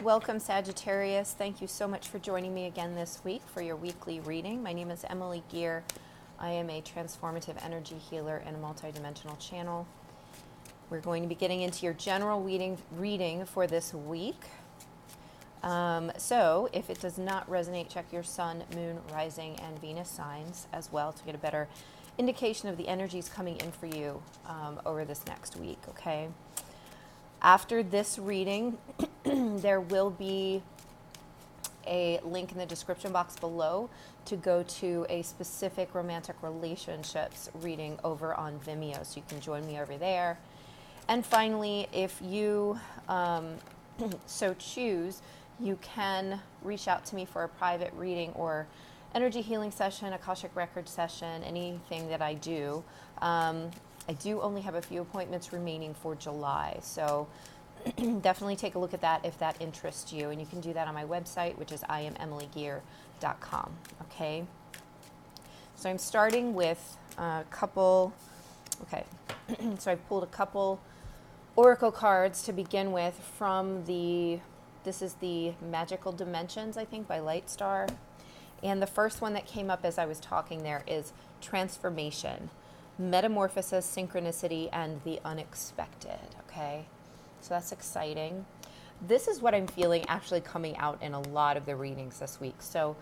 Welcome, Sagittarius. Thank you so much for joining me again this week for your weekly reading. My name is Emily Gear. I am a transformative energy healer and a multidimensional channel. We're going to be getting into your general reading for this week. So if it does not resonate, check your sun, moon, rising, and Venus signs as well to get a better indication of the energies coming in for you over this next week, okay? After this reading, there will be a link in the description box below to go to a specific romantic relationships reading over on Vimeo, so you can join me over there. And finally, if you so choose, you can reach out to me for a private reading or energy healing session, akashic record session, anything that I do. I do only have a few appointments remaining for July, so definitely take a look at that if that interests you. And you can do that on my website, which is IamEmilyGear.com. Okay? So I'm starting with a couple, okay, so I've pulled a couple oracle cards to begin with from this is the Magical Dimensions, I think, by Lightstar. And the first one that came up as I was talking there is Transformation, Metamorphosis, Synchronicity, and the Unexpected, okay? So that's exciting. This is what I'm feeling actually coming out in a lot of the readings this week. So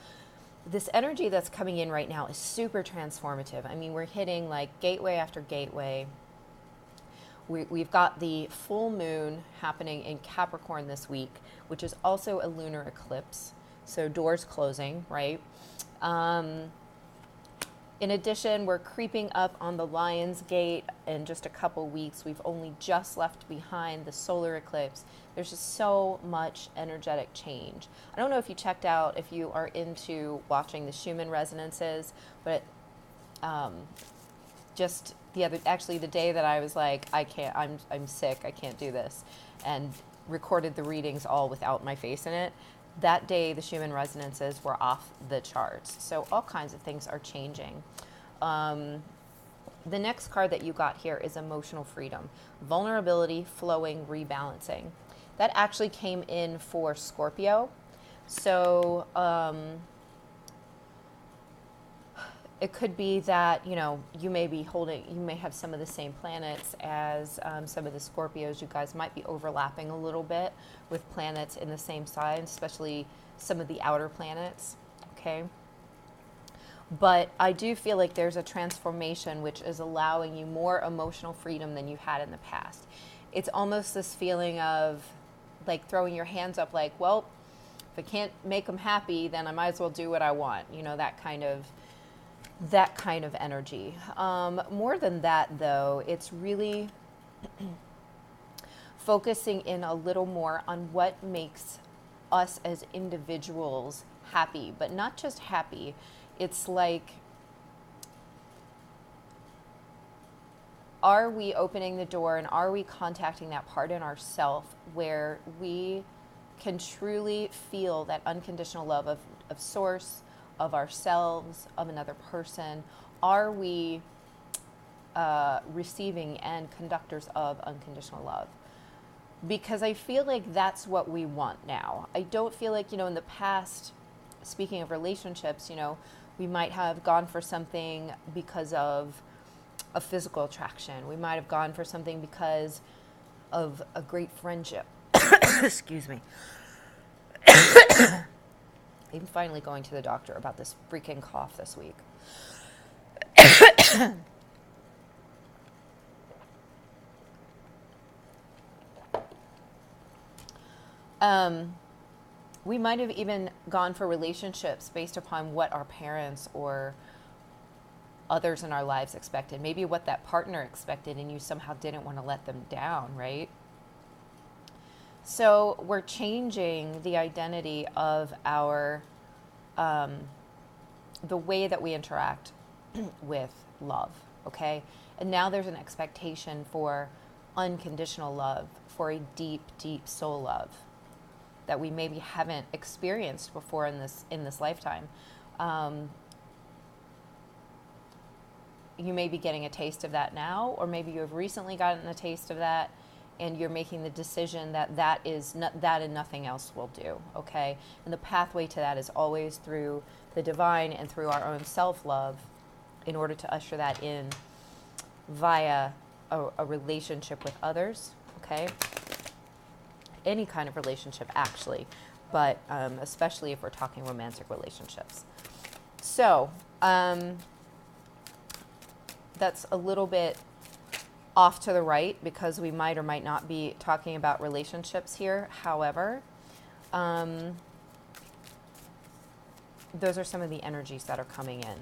this energy that's coming in right now is super transformative. I mean, we're hitting like gateway after gateway. We've got the full moon happening in Capricorn this week, which is also a lunar eclipse. So doors closing, right? In addition, we're creeping up on the Lion's Gate in just a couple weeks. We've only just left behind the solar eclipse. There's just so much energetic change. I don't know if you checked out, if you are into watching the Schumann resonances, but just the day that I was like, I'm sick, I can't do this, and recorded the readings all without my face in it, that day the Schumann resonances were off the charts. So all kinds of things are changing. The next card that you got here is Emotional Freedom, Vulnerability, Flowing, Rebalancing. That actually came in for Scorpio. So it could be that, you may have some of the same planets as some of the Scorpios. You guys might be overlapping a little bit with planets in the same sign, especially some of the outer planets, okay? But I do feel like there's a transformation which is allowing you more emotional freedom than you had in the past. It's almost this feeling of like throwing your hands up like, well, if I can't make them happy, then I might as well do what I want, that kind of energy. More than that, though, it's really focusing in a little more on what makes us as individuals happy, but not just happy. It's like, are we opening the door and are we contacting that part in ourselves where we can truly feel that unconditional love of source, of ourselves, of another person? Are we receiving and conductors of unconditional love? Because I feel like that's what we want now. I don't feel like, in the past, speaking of relationships, we might have gone for something because of a physical attraction. We might have gone for something because of a great friendship. Excuse me. I'm finally going to the doctor about this freaking cough this week. We might have even gone for relationships based upon what our parents or others in our lives expected. Maybe what that partner expected, and you somehow didn't want to let them down, right? So we're changing the identity of our, the way that we interact with love, okay? And now there's an expectation for unconditional love, for a deep, deep soul love that we maybe haven't experienced before in this lifetime. You may be getting a taste of that now, or maybe you have recently gotten a taste of that, and you're making the decision that that is not, that and nothing else will do, okay? And the pathway to that is always through the divine and through our own self-love in order to usher that in via a relationship with others, okay? Any kind of relationship, actually, but especially if we're talking romantic relationships. So that's a little bit off to the right because we might or might not be talking about relationships here. However, those are some of the energies that are coming in.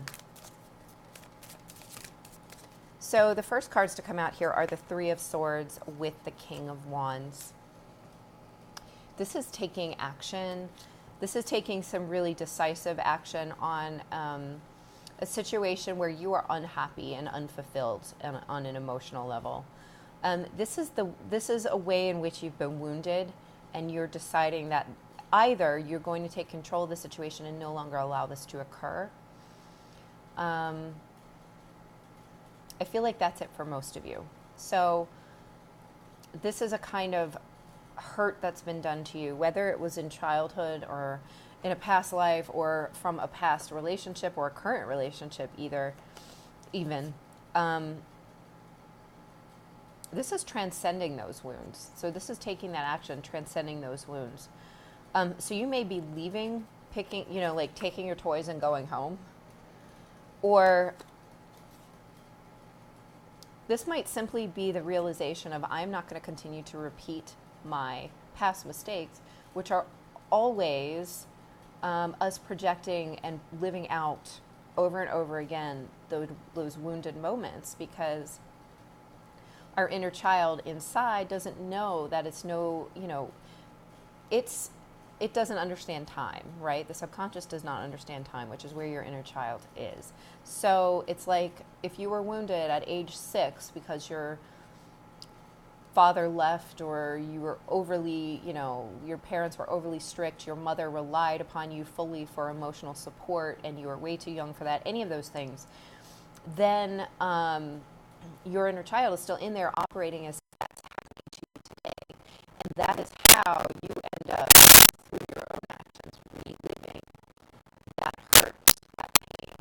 So the first cards to come out here are the Three of Swords with the King of Wands. This is taking action. This is taking some really decisive action on a situation where you are unhappy and unfulfilled on an emotional level. This is a way in which you've been wounded, and you're deciding that either you're going to take control of the situation and no longer allow this to occur. I feel like that's it for most of you. So this is a kind of hurt that's been done to you, whether it was in childhood or in a past life or from a past relationship or a current relationship even. This is transcending those wounds. So this is taking that action, transcending those wounds. So you may be leaving, picking, like taking your toys and going home. Or this might simply be the realization of, I'm not going to continue to repeat my past mistakes, which are always us projecting and living out over and over again those wounded moments, because our inner child inside doesn't know that it doesn't understand time, right? The subconscious does not understand time, which is where your inner child is. So it's like if you were wounded at age 6 because your father left, or you were overly, your parents were overly strict, your mother relied upon you fully for emotional support, and you were way too young for that, any of those things, then your inner child is still in there operating as that's happening to you today. And that is how you end up, through your own actions, reliving that hurt, that pain.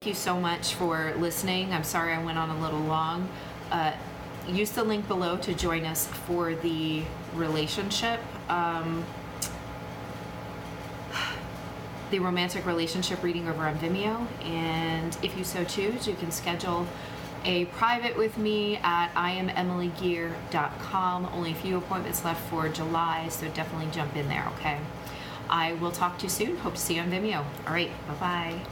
Thank you so much for listening. I'm sorry I went on a little long. Use the link below to join us for the relationship, the romantic relationship reading over on Vimeo. And if you so choose, you can schedule a private with me at IamEmilyGear.com. Only a few appointments left for July, so definitely jump in there, okay? I will talk to you soon. Hope to see you on Vimeo. All right, bye-bye.